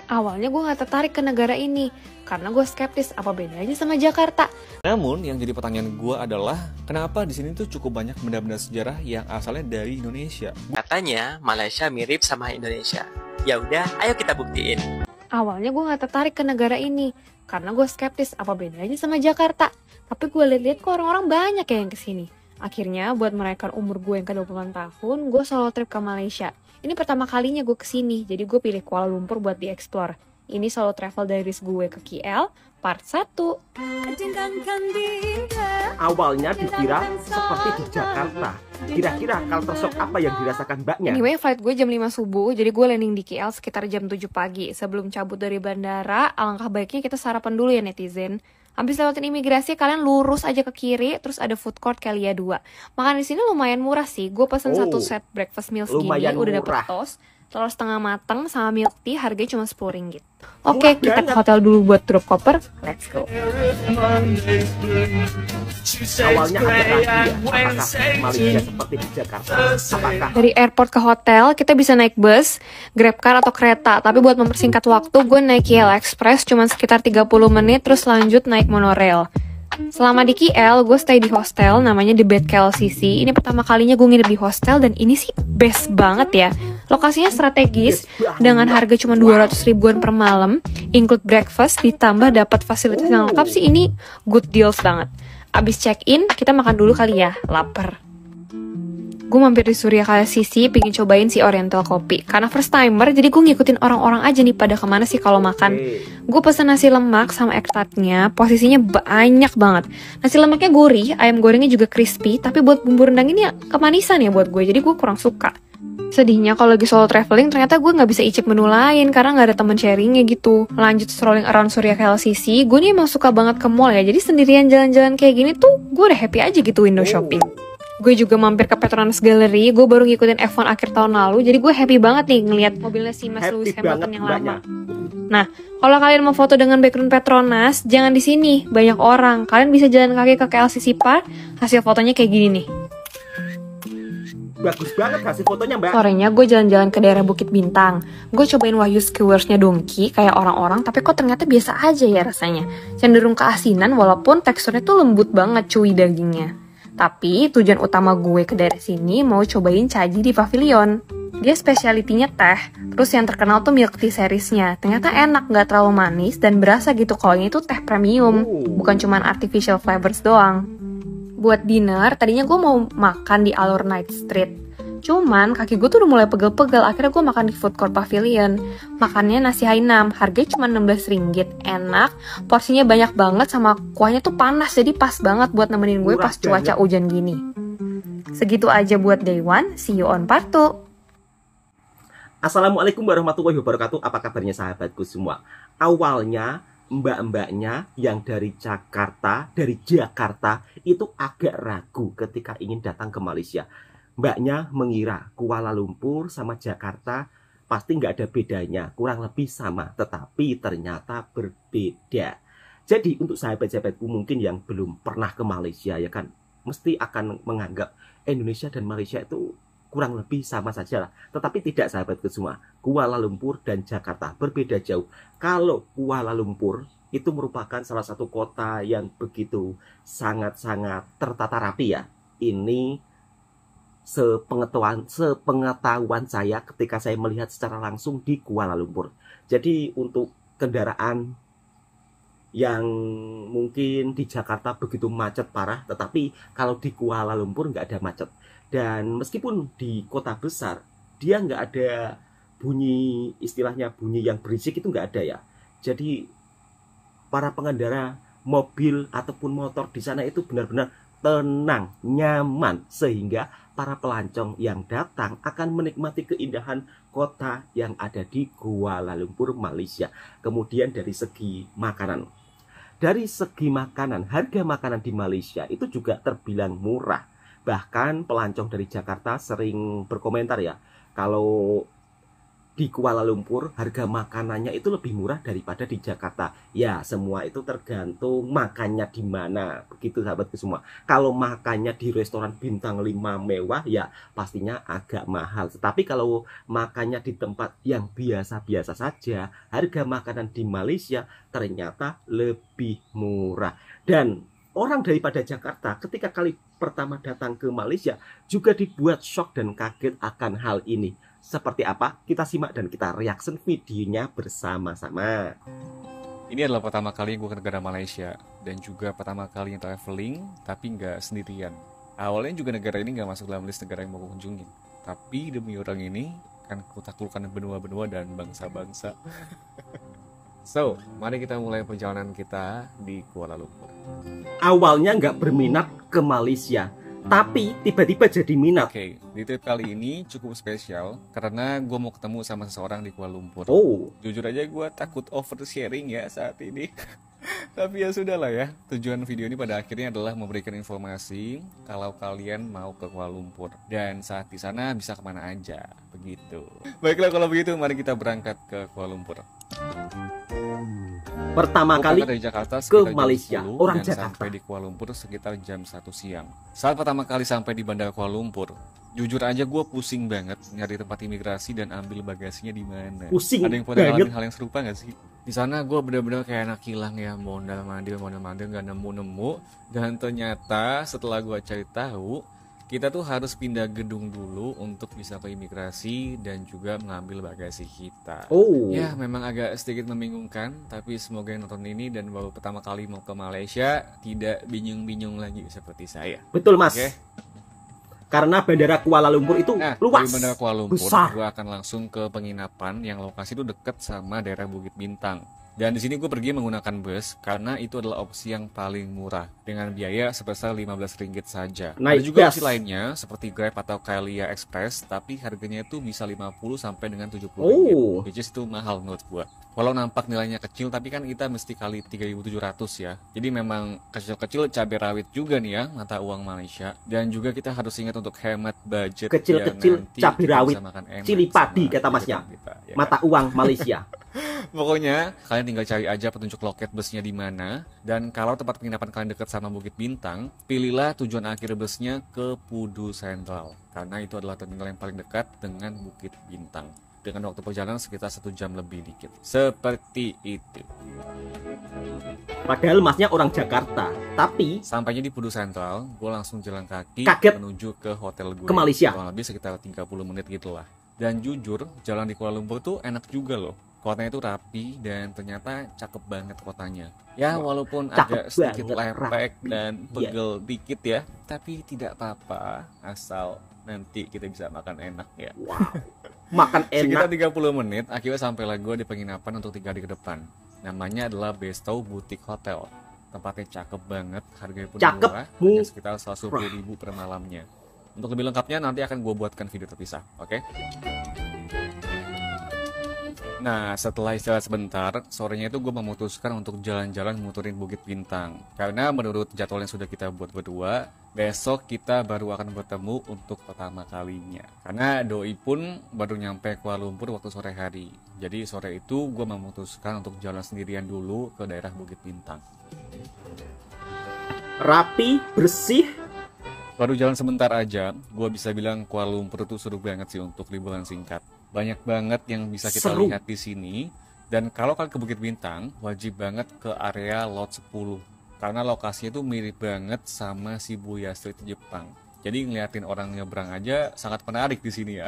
Awalnya gue gak tertarik ke negara ini, karena gue skeptis apa bedanya sama Jakarta. Namun yang jadi pertanyaan gue adalah kenapa di sini tuh cukup banyak benda-benda sejarah yang asalnya dari Indonesia. Katanya Malaysia mirip sama Indonesia. Ya udah, ayo kita buktiin. Awalnya gue gak tertarik ke negara ini, karena gue skeptis apa bedanya sama Jakarta. Tapi gue liat-liat kok orang-orang banyak ya yang kesini. Akhirnya buat merayakan umur gue yang ke-20 tahun, gue solo trip ke Malaysia. Ini pertama kalinya gue kesini, jadi gue pilih Kuala Lumpur buat dieksplor. Ini solo travel diaries gue ke KL, part 1. Awalnya dikira seperti di Jakarta. Kira-kira culture shock apa yang dirasakan mbaknya? Anyway, flight gue jam 5 subuh, jadi gue landing di KL sekitar jam 7 pagi. Sebelum cabut dari bandara, alangkah baiknya kita sarapan dulu ya netizen. Habis lewatin imigrasi, kalian lurus aja ke kiri, terus ada food court Kelia 2. Makan di sini lumayan murah sih. Gue pesen satu set breakfast meal segini, udah dapet toast, telur setengah mateng sama milk tea, harganya cuma Rp10. Oke, kita ke hotel dulu buat drop koper. Let's go. Awalnya agak ragu ya, apakah Malaysia seperti di Jakarta? Apakah Dari airport ke hotel, kita bisa naik bus, grabcar atau kereta. Tapi buat mempersingkat waktu, gue naik KL Express cuma sekitar 30 menit, terus lanjut naik monorail. Selama di KL, gue stay di hostel, namanya The Bed KLCC. Ini pertama kalinya gue nginep di hostel, dan ini sih best banget ya. Lokasinya strategis, dengan harga cuma 200 ribuan per malam, include breakfast, ditambah dapat fasilitas yang lengkap sih, ini good deals banget. Abis check-in, kita makan dulu kali ya, lapar. Gue mampir di Surya KLCC, pengen cobain si Oriental Kopi. Karena first timer, jadi gue ngikutin orang-orang aja nih pada kemana sih kalau makan. Gue pesen nasi lemak sama ekstraknya, posisinya banyak banget. Nasi lemaknya gurih, ayam gorengnya juga crispy, tapi buat bumbu rendang ini ya kemanisan ya buat gue, jadi gue kurang suka. Sedihnya kalau lagi solo traveling, ternyata gue gak bisa icip menu lain karena gak ada temen sharingnya gitu. Lanjut strolling around Surya KLCC, gue nih emang suka banget ke mall ya, jadi sendirian jalan-jalan kayak gini tuh gue udah happy aja gitu window shopping. Gue juga mampir ke Petronas Gallery, gue baru ngikutin F1 akhir tahun lalu, jadi gue happy banget nih ngeliat mobilnya si Mas Lewis Hamilton yang lama. Nah, kalau kalian mau foto dengan background Petronas, jangan di sini, banyak orang. Kalian bisa jalan kaki ke KLCC Park, hasil fotonya kayak gini nih. bagus banget hasil fotonya mbak? Sorenya gue jalan-jalan ke daerah Bukit Bintang. Gue cobain Wahyu Skewers-nya Dongki kayak orang-orang, tapi kok ternyata biasa aja ya rasanya. Cenderung keasinan walaupun teksturnya tuh lembut banget cuy dagingnya. Tapi tujuan utama gue ke daerah sini mau cobain Caji di Pavilion. Dia spesialitinya teh, terus yang terkenal tuh milk tea seriesnya. Ternyata enak, gak terlalu manis dan berasa gitu kalau ini tuh teh premium, bukan cuman artificial flavors doang. Buat dinner, tadinya gue mau makan di Alor Night Street. Cuman kaki gue tuh udah mulai pegel-pegel, akhirnya gue makan di Food Court Pavilion. Makannya nasi Hainam, harganya cuma Rp16, enak, porsinya banyak banget sama kuahnya tuh panas, jadi pas banget buat nemenin gue pas cuaca hujan gini. Segitu aja buat day one, see you on part 2. Assalamualaikum warahmatullahi wabarakatuh. Apa kabarnya sahabatku semua? Awalnya mbak-mbaknya yang dari Jakarta itu agak ragu ketika ingin datang ke Malaysia. Mbaknya mengira Kuala Lumpur sama Jakarta pasti nggak ada bedanya, kurang lebih sama, tetapi ternyata berbeda. Jadi untuk sahabat-sahabatku mungkin yang belum pernah ke Malaysia ya kan, mesti akan menganggap Indonesia dan Malaysia itu kurang lebih sama saja lah. Tetapi tidak sahabatku semua, Kuala Lumpur dan Jakarta berbeda jauh. Kalau Kuala Lumpur itu merupakan salah satu kota yang begitu sangat-sangat tertata rapi ya. Ini sepengetahuan saya ketika saya melihat secara langsung di Kuala Lumpur. Jadi untuk kendaraan yang mungkin di Jakarta begitu macet parah, tetapi kalau di Kuala Lumpur nggak ada macet. Dan meskipun di kota besar, dia nggak ada bunyi, istilahnya bunyi yang berisik itu nggak ada ya. Jadi para pengendara mobil ataupun motor di sana itu benar-benar tenang, nyaman, sehingga para pelancong yang datang akan menikmati keindahan kota yang ada di Kuala Lumpur, Malaysia. Kemudian dari segi makanan, harga makanan di Malaysia itu juga terbilang murah. Bahkan pelancong dari Jakarta sering berkomentar ya, kalau di Kuala Lumpur harga makanannya itu lebih murah daripada di Jakarta. Ya, semua itu tergantung makannya di mana. Begitu sahabatku semua. Kalau makannya di restoran bintang 5 mewah, ya pastinya agak mahal. Tetapi kalau makannya di tempat yang biasa-biasa saja, harga makanan di Malaysia ternyata lebih murah. Dan orang daripada Jakarta ketika kali pertama datang ke Malaysia juga dibuat shock dan kaget akan hal ini. Seperti apa? Kita simak dan kita reaction videonya bersama-sama. Ini adalah pertama kali gue ke negara Malaysia dan juga pertama kali yang traveling tapi nggak sendirian. Awalnya juga negara ini nggak masuk dalam list negara yang mau kunjungin. Tapi demi orang ini kan ku taklukkan benua-benua dan bangsa-bangsa. So, mari kita mulai perjalanan kita di Kuala Lumpur. Awalnya nggak berminat ke Malaysia, tapi tiba-tiba jadi minat. Oke, di trip kali ini cukup spesial karena gue mau ketemu sama seseorang di Kuala Lumpur. Oh, Jujur aja gue takut oversharing ya saat ini. Tapi ya sudah lah ya. Tujuan video ini pada akhirnya adalah memberikan informasi kalau kalian mau ke Kuala Lumpur dan saat di sana bisa kemana aja, begitu. Baiklah kalau begitu, mari kita berangkat ke Kuala Lumpur. pertama Gua kali berangkat dari Jakarta ke sekitar jam Malaysia, 10 orang dan Jakarta. sampai di Kuala Lumpur sekitar jam 1 siang. Saat pertama kali sampai di Bandara Kuala Lumpur, jujur aja gue pusing banget nyari tempat imigrasi dan ambil bagasinya di mana. Pusing Ada yang pernah banget. ngalamin hal yang serupa gak sih? Di sana gue bener-bener kayak anak hilang ya, mondar mandir gak nemu-nemu. Dan ternyata setelah gue cari tahu, kita tuh harus pindah gedung dulu untuk bisa ke imigrasi dan juga mengambil bagasi kita. Oh, Ya memang agak sedikit membingungkan, tapi semoga yang nonton ini dan baru pertama kali mau ke Malaysia tidak bingung-bingung lagi seperti saya. betul Mas. Oke. Karena bandara Kuala Lumpur itu Nah, luas, dari Bandara Kuala Lumpur, besar. gue akan langsung ke penginapan yang lokasi itu deket sama daerah Bukit Bintang. Dan di sini gue pergi menggunakan bus karena itu adalah opsi yang paling murah dengan biaya sebesar Rp15 saja. Naik Ada juga gas. opsi lainnya seperti Grab atau Kalia Express, tapi harganya itu bisa 50 sampai dengan 70 Oh. which is itu mahal menurut gue. Walau nampak nilainya kecil, tapi kan kita mesti kali 3.700 ya. Jadi memang kecil-kecil cabai rawit juga nih ya mata uang Malaysia. Dan juga kita harus ingat untuk hemat budget. Kecil-kecil biar nanti cabai kita rawit, bisa makan enak cili padi sama kata Masnya. kehidupan kita, ya kan? Mata uang Malaysia. Pokoknya kalian tinggal cari aja petunjuk loket busnya di mana, dan kalau tempat penginapan kalian dekat sama Bukit Bintang, pilihlah tujuan akhir busnya ke Pudu Sentral karena itu adalah terminal yang paling dekat dengan Bukit Bintang dengan waktu perjalanan sekitar 1 jam lebih dikit. Seperti itu. Padahal Masnya orang Jakarta, tapi Sampainya di Pudu Sentral, gue langsung jalan kaki Kaget. menuju ke hotel gue. Ke Malaysia. Kurang lebih sekitar 30 menit gitulah. Dan jujur, jalan di Kuala Lumpur tuh enak juga loh. Kotanya itu rapi dan ternyata cakep banget kotanya. Ya walaupun Cakep agak sedikit banget, lepek rapi. dan Iya. pegel dikit ya, tapi tidak apa-apa asal nanti kita bisa makan enak ya. wow, makan Sekitar enak. 30 menit akhirnya sampailah gue di penginapan untuk 3 hari ke depan. Namanya adalah Bestow Boutique Hotel. Tempatnya cakep banget, harganya pun Cakep, murah, Bu. hanya sekitar 110.000 per malamnya. Untuk lebih lengkapnya nanti akan gue buatkan video terpisah, oke? Nah, setelah istirahat sebentar, sorenya itu gue memutuskan untuk jalan-jalan muterin Bukit Bintang. Karena menurut jadwal yang sudah kita buat berdua, besok kita baru akan bertemu untuk pertama kalinya. Karena Doi pun baru nyampe Kuala Lumpur waktu sore hari. Jadi sore itu gue memutuskan untuk jalan sendirian dulu ke daerah Bukit Bintang. Rapi, bersih. Baru jalan sebentar aja, gue bisa bilang Kuala Lumpur itu seru banget sih untuk liburan singkat. Banyak banget yang bisa kita Seru. lihat di sini. Dan kalau kalian ke Bukit Bintang, wajib banget ke area Lot 10. Karena lokasinya itu mirip banget sama Shibuya Street Jepang. Jadi ngeliatin orang nyebrang aja sangat menarik di sini ya.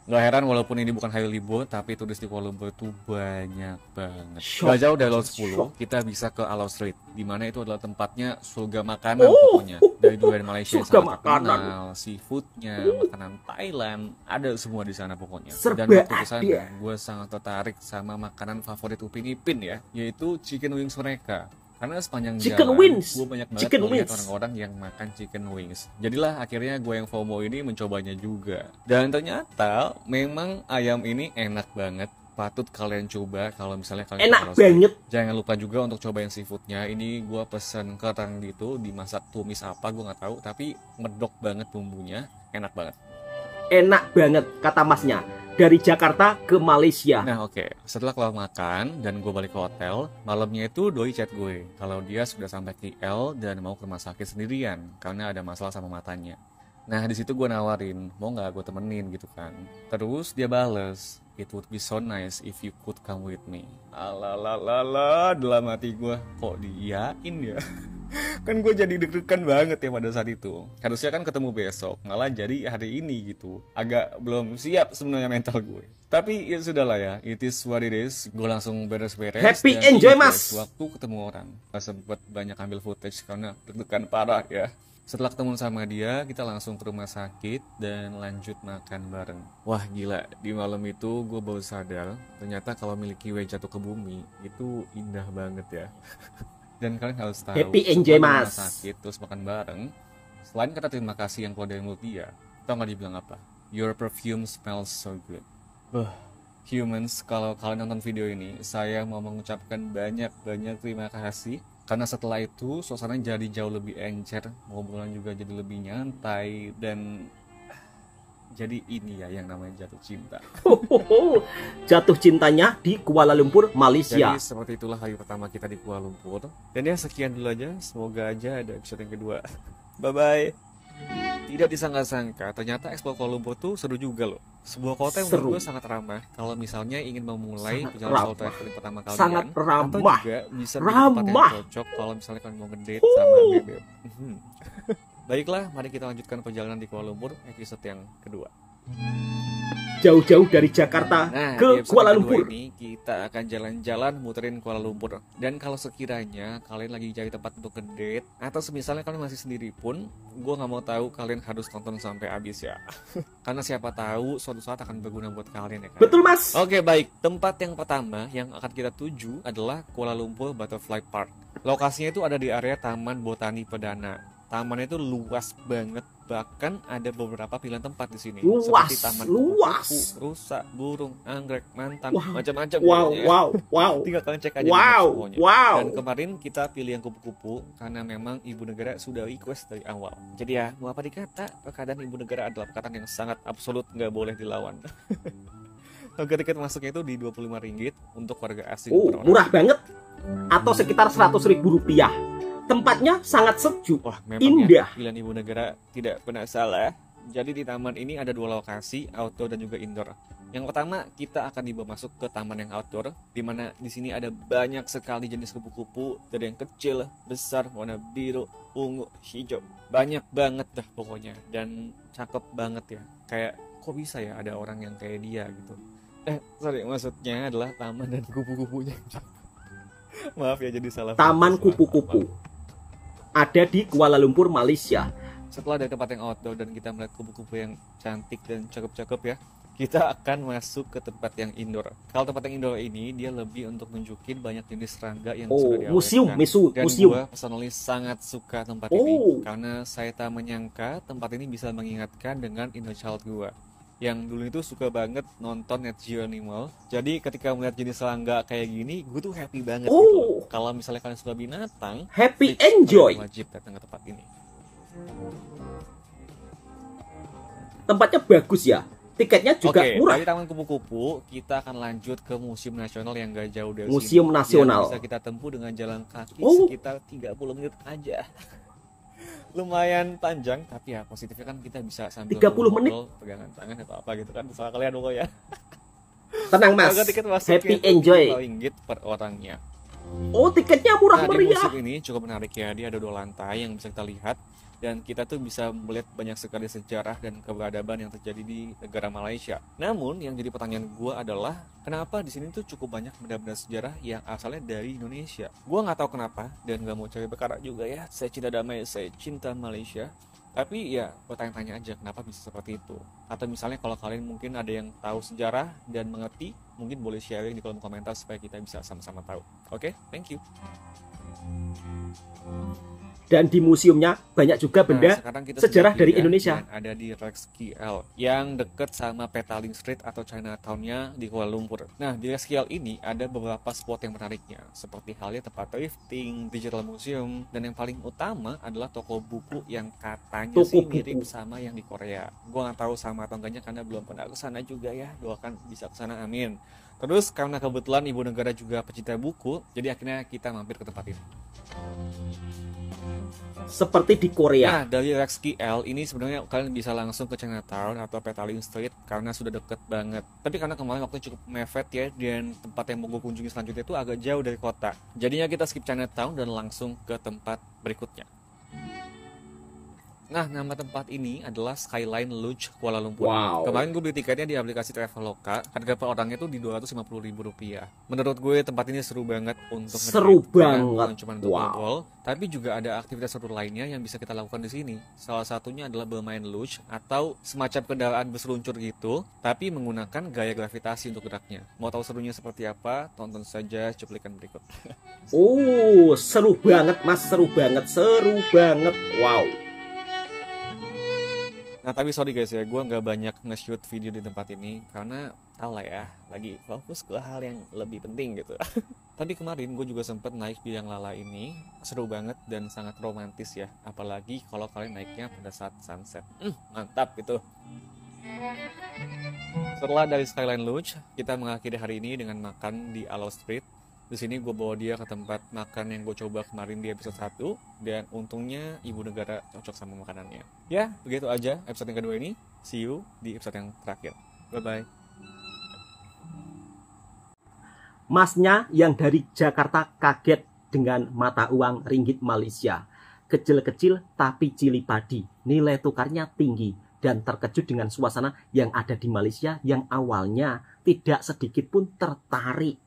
Nggak heran walaupun ini bukan hari libur, tapi turis di Kuala Lumpur itu banyak banget. Shock. Gak jauh dari Lot 10, Shock. kita bisa ke Alo Street, di mana itu adalah tempatnya surga makanan Oh. pokoknya. Dari durian Malaysia yang Surga sangat makanan. terkenal, seafoodnya, makanan Thailand, ada semua di sana pokoknya. Serba Dan waktu kesana, ada. gue sangat tertarik sama makanan favorit Upin Ipin ya, yaitu chicken wings mereka. Karena sepanjang Chicken jalan, wings. gue banyak banget Chicken melihat wings. orang-orang yang makan chicken wings. Jadilah akhirnya gue yang FOMO ini mencobanya juga. Dan ternyata memang ayam ini enak banget. Patut kalian coba kalau misalnya kalian Enak ke Roasted. banget. Jangan lupa juga untuk cobain seafoodnya. Ini gue pesen kerang gitu, dimasak tumis apa gue nggak tahu. Tapi medok banget bumbunya, enak banget. Enak banget kata Masnya. dari Jakarta ke Malaysia. Nah oke, setelah kelar makan dan gue balik ke hotel, malamnya itu doi chat gue kalau dia sudah sampai KL dan mau ke rumah sakit sendirian karena ada masalah sama matanya. Nah di situ gue nawarin, mau nggak gue temenin gitu kan. Terus dia bales, it would be so nice if you could come with me. Alalalala, dalam hati gue, kok diiyain ya? Kan gue jadi deg-degan banget ya pada saat itu. Harusnya kan ketemu besok, malah jadi hari ini gitu. Agak belum siap sebenarnya mental gue. Tapi ya sudahlah ya, it is what it is. Gue langsung beres-beres. Happy dan enjoy, ingat Mas. waktu ketemu orang, gak sempet banyak ambil footage karena deg-degan parah ya. Setelah ketemu sama dia, kita langsung ke rumah sakit dan lanjut makan bareng. Wah gila, di malam itu gue baru sadar ternyata kalau miliki way jatuh ke bumi itu indah banget ya. Dan kalian harus tahu, Happy enjoy, setelah di Mas. rumah sakit terus makan bareng, selain kata terima kasih yang keluar dari mulut dia, tau gak dibilang apa? Your perfume smells so good. Humans, kalau kalian nonton video ini, saya mau mengucapkan banyak-banyak terima kasih. Karena setelah itu, suasana jadi jauh lebih encer, ngobrolan juga jadi lebih nyantai, dan jadi ini ya yang namanya jatuh cinta. Jatuh cintanya di Kuala Lumpur, Malaysia. Jadi seperti itulah hari pertama kita di Kuala Lumpur. Dan ya sekian dulu aja, semoga aja ada episode yang kedua. Bye-bye. Tidak disangka-sangka, ternyata eksplor Kuala Lumpur tuh seru juga loh. Sebuah kota yang menurut Seru. gue sangat ramah. Kalau misalnya ingin memulai Sangat perjalanan solo ramah. traveling pertama kalian, Sangat atau ramah. juga bisa menjadi tempat yang Ramah. cocok kalau misalnya kalian mau ngedate sama bebek. Baiklah, mari kita lanjutkan perjalanan di Kuala Lumpur episode yang kedua. Jauh-jauh dari Jakarta Nah, ke di episode Kuala kedua Lumpur. ini kita akan jalan-jalan muterin Kuala Lumpur. Dan kalau sekiranya kalian lagi cari tempat untuk ngedate, atau semisalnya kalian masih sendiri pun, gue nggak mau tahu, kalian harus tonton sampai habis ya. Karena siapa tahu suatu saat akan berguna buat kalian ya kan. Betul, Mas. Oke baik, tempat yang pertama yang akan kita tuju adalah Kuala Lumpur Butterfly Park. Lokasinya itu ada di area Taman Botani Perdana. Taman itu luas banget, bahkan ada beberapa pilihan tempat di sini. Luas, seperti taman luas. kupu-kupu, rusa, burung, anggrek, mantan, Wah. macam-macam. Wow, pokoknya. wow, wow. Tinggal kalian cek aja di Wow, maps pokoknya. wow. Dan kemarin kita pilih yang kupu-kupu karena memang ibu negara sudah request dari awal. Jadi ya, mau apa dikata, perkataan ibu negara adalah perkataan yang sangat absolut, nggak boleh dilawan. Harga tiket masuknya itu di Rp25 untuk warga asing Oh, per orang. murah banget. Atau sekitar Rp100.000. Tempatnya sangat sejuk. Wah, memang Indah. ya, pilihan ibu negara tidak pernah salah. Jadi di taman ini ada dua lokasi, outdoor dan juga indoor. Yang pertama, kita akan dibawa masuk ke taman yang outdoor, di mana di sini ada banyak sekali jenis kupu-kupu, dari yang kecil, besar, warna biru, ungu, hijau. Banyak banget dah pokoknya, dan cakep banget ya. Kayak kok bisa ya ada orang yang kayak dia gitu. Sorry, maksudnya adalah taman dan kupu-kupunya. Maaf ya, jadi salah. Taman fokus, kupu-kupu. maaf. Ada di Kuala Lumpur, Malaysia. Setelah dari tempat yang outdoor dan kita melihat kupu-kupu yang cantik dan cakep-cakep ya, kita akan masuk ke tempat yang indoor. Kalau tempat yang indoor ini, dia lebih untuk nunjukin banyak jenis serangga yang Oh, sudah diawetkan. museum, Dan museum. gue personally sangat suka tempat Oh. ini, karena saya tak menyangka tempat ini bisa mengingatkan dengan inner child gue, yang dulu itu suka banget nonton Nat Geo Animal. Jadi ketika melihat jenis serangga kayak gini, gue tuh happy banget Oh. gitu. Kalau misalnya kalian suka binatang, Happy fix enjoy. kalian wajib datang ke tempat ini. Tempatnya bagus ya. Tiketnya juga Oke, murah. dari Taman Kupu-Kupu kita akan lanjut ke Museum Nasional yang gak jauh dari Museum sini, Nasional. yang bisa kita tempuh dengan jalan kaki Oh. sekitar 30 menit aja. Lumayan panjang, tapi ya positifnya kan kita bisa sambil 30 menit? ngobrol, pegangan tangan atau apa gitu kan, terserah kalian pokoknya. Tenang, Mas. Harga tiket masuknya Happy itu enjoy. Rp5 per orangnya. Oh, tiketnya murah Nah, di meriah. museum ini cukup menarik ya, dia ada 2 lantai yang bisa kita lihat. Dan kita tuh bisa melihat banyak sekali sejarah dan keberadaban yang terjadi di negara Malaysia. Namun yang jadi pertanyaan gue adalah, kenapa di sini tuh cukup banyak benda-benda sejarah yang asalnya dari Indonesia? Gue nggak tahu kenapa dan nggak mau cari perkara juga ya. Saya cinta damai, saya cinta Malaysia. Tapi ya bertanya-tanya aja kenapa bisa seperti itu. Atau misalnya kalau kalian mungkin ada yang tahu sejarah dan mengerti, mungkin boleh sharing di kolom komentar supaya kita bisa sama-sama tahu. Oke, thank you. Dan di museumnya banyak juga benda sekarang kita sejarah sudah dari tiba Indonesia. dan ada di Rex KL yang deket sama Petaling Street atau Chinatown-nya di Kuala Lumpur. Nah, di Rex KL ini ada beberapa spot yang menariknya, seperti halnya tempat thrifting, digital museum, dan yang paling utama adalah toko buku yang katanya sih mirip sama yang di Korea. Gua nggak tahu sama atau enggaknya karena belum pernah ke sana juga ya. Doakan bisa ke sana, amin. Terus karena kebetulan ibu negara juga pecinta buku, jadi akhirnya kita mampir ke tempat ini. Seperti di Korea. Nah, dari Rex KL ini sebenarnya kalian bisa langsung ke Chinatown atau Petaling Street karena sudah deket banget. Tapi karena kemarin waktu cukup mepet ya, dan tempat yang mau gue kunjungi selanjutnya itu agak jauh dari kota. Jadinya kita skip Chinatown dan langsung ke tempat berikutnya. Nah, nama tempat ini adalah Skyline Lodge Kuala Lumpur. Wow. Kemarin gue beli tiketnya di aplikasi Traveloka, harga per orangnya tuh di Rp250.000. Menurut gue tempat ini seru banget untuk Seru banget. bukan cuma untuk Wow. ngobrol, tapi juga ada aktivitas seru lainnya yang bisa kita lakukan di sini. Salah satunya adalah bermain luge atau semacam kendaraan berseluncur gitu, tapi menggunakan gaya gravitasi untuk geraknya. Mau tahu serunya seperti apa? Tonton saja cuplikan berikut. Oh, seru banget Mas, seru banget, seru banget. Wow. Nah tapi sorry guys ya, gue nggak banyak nge-shoot video di tempat ini karena tau lah ya, lagi fokus ke hal yang lebih penting gitu. Tapi kemarin gue juga sempet naik biang lala ini, seru banget dan sangat romantis ya, apalagi kalau kalian naiknya pada saat sunset. Mantap gitu. Setelah dari Skyline Lodge, kita mengakhiri hari ini dengan makan di Alo Street. Di sini gue bawa dia ke tempat makan yang gue coba kemarin di episode 1, dan untungnya ibu negara cocok sama makanannya. Ya, begitu aja episode yang kedua ini. See you di episode yang terakhir. Bye-bye. Masnya yang dari Jakarta kaget dengan mata uang ringgit Malaysia. Kecil-kecil tapi cili padi. Nilai tukarnya tinggi dan terkejut dengan suasana yang ada di Malaysia yang awalnya tidak sedikit pun tertarik.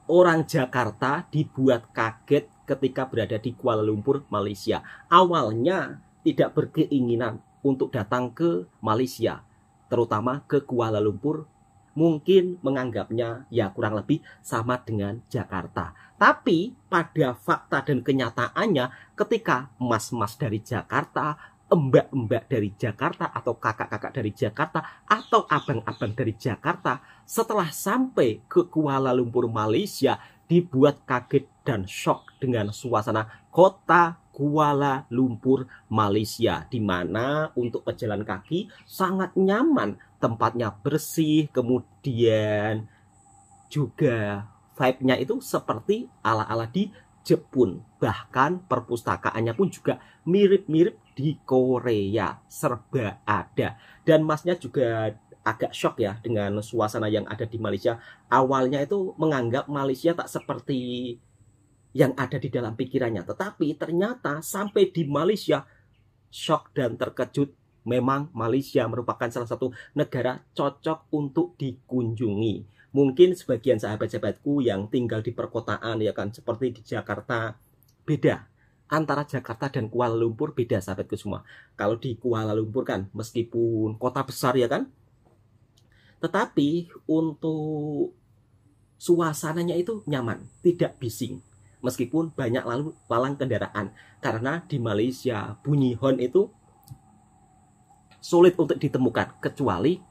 Orang Jakarta dibuat kaget ketika berada di Kuala Lumpur, Malaysia. Awalnya tidak berkeinginan untuk datang ke Malaysia, terutama ke Kuala Lumpur. Mungkin menganggapnya ya kurang lebih sama dengan Jakarta. Tapi pada fakta dan kenyataannya, ketika mas-mas dari Jakarta, mbak-mbak dari Jakarta, atau kakak-kakak dari Jakarta, atau abang-abang dari Jakarta, setelah sampai ke Kuala Lumpur, Malaysia, dibuat kaget dan shock dengan suasana kota Kuala Lumpur, Malaysia, di mana untuk pejalan kaki sangat nyaman, tempatnya bersih, kemudian juga vibe-nya itu seperti ala-ala di Jepun. Bahkan perpustakaannya pun juga mirip-mirip di Korea, serba ada. Dan masnya juga agak shock ya dengan suasana yang ada di Malaysia. Awalnya itu menganggap Malaysia tak seperti yang ada di dalam pikirannya. Tetapi ternyata sampai di Malaysia, shock dan terkejut. Memang Malaysia merupakan salah satu negara cocok untuk dikunjungi. Mungkin sebagian sahabat-sahabatku yang tinggal di perkotaan ya kan, seperti di Jakarta, beda. Antara Jakarta dan Kuala Lumpur beda sahabatku semua. Kalau di Kuala Lumpur kan meskipun kota besar ya kan, tetapi untuk suasananya itu nyaman, tidak bising. Meskipun banyak lalang kendaraan. Karena di Malaysia bunyi horn itu sulit untuk ditemukan kecuali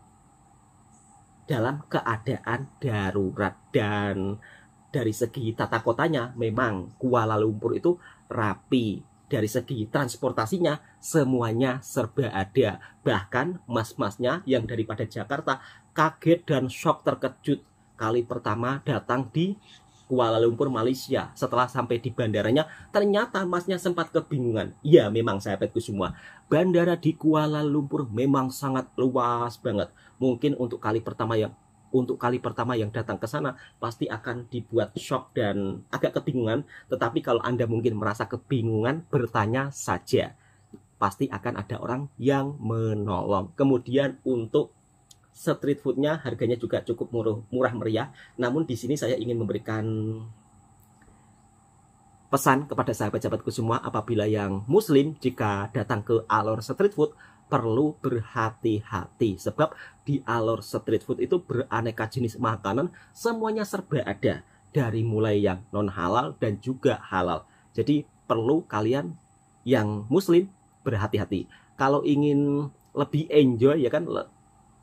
dalam keadaan darurat. Dan dari segi tata kotanya memang Kuala Lumpur itu rapi. Dari segi transportasinya semuanya serba ada. Bahkan mas-masnya yang daripada Jakarta kaget dan shock terkejut kali pertama datang di Kuala Lumpur, Malaysia. Setelah sampai di bandaranya, ternyata masnya sempat kebingungan. Ya, memang sahabatku semua, bandara di Kuala Lumpur memang sangat luas banget. Mungkin untuk kali pertama yang datang ke sana pasti akan dibuat shock dan agak kebingungan. Tetapi kalau Anda mungkin merasa kebingungan, bertanya saja. Pasti akan ada orang yang menolong. Kemudian untuk street foodnya harganya juga cukup murah meriah. Namun di sini saya ingin memberikan pesan kepada sahabat-sahabatku semua, apabila yang muslim jika datang ke Alor Street Food perlu berhati-hati, sebab di Alor Street Food itu beraneka jenis makanan, semuanya serba ada. dari mulai yang non halal dan juga halal. Jadi perlu kalian yang muslim berhati-hati. Kalau ingin lebih enjoy ya kan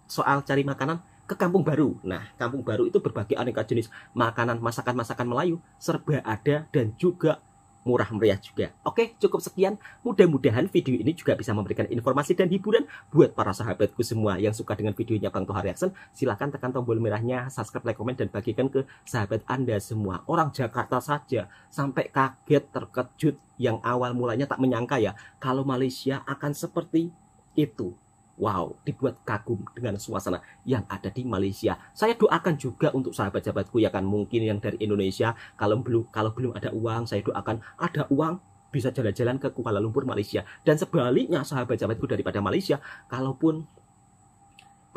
soal cari makanan, ke Kampung Baru. Nah, Kampung Baru itu berbagai aneka jenis makanan, masakan-masakan Melayu serba ada dan juga murah meriah juga. Oke, cukup sekian. Mudah-mudahan video ini juga bisa memberikan informasi dan hiburan buat para sahabatku semua yang suka dengan videonya Bang Toha Reaction. Silahkan tekan tombol merahnya, subscribe, like, komen, dan bagikan ke sahabat Anda semua. Orang Jakarta saja sampai kaget, terkejut, yang awal mulanya tak menyangka ya kalau Malaysia akan seperti itu. Wow, dibuat kagum dengan suasana yang ada di Malaysia. Saya doakan juga untuk sahabat-sahabatku ya kan, mungkin yang dari Indonesia, kalau belum ada uang, saya doakan ada uang bisa jalan-jalan ke Kuala Lumpur, Malaysia. Dan sebaliknya sahabat-sahabatku daripada Malaysia, kalaupun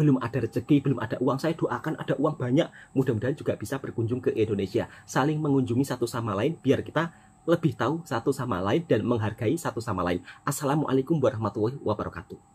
belum ada rezeki, belum ada uang, saya doakan ada uang banyak, mudah-mudahan juga bisa berkunjung ke Indonesia, saling mengunjungi satu sama lain biar kita lebih tahu satu sama lain dan menghargai satu sama lain. Assalamualaikum warahmatullahi wabarakatuh.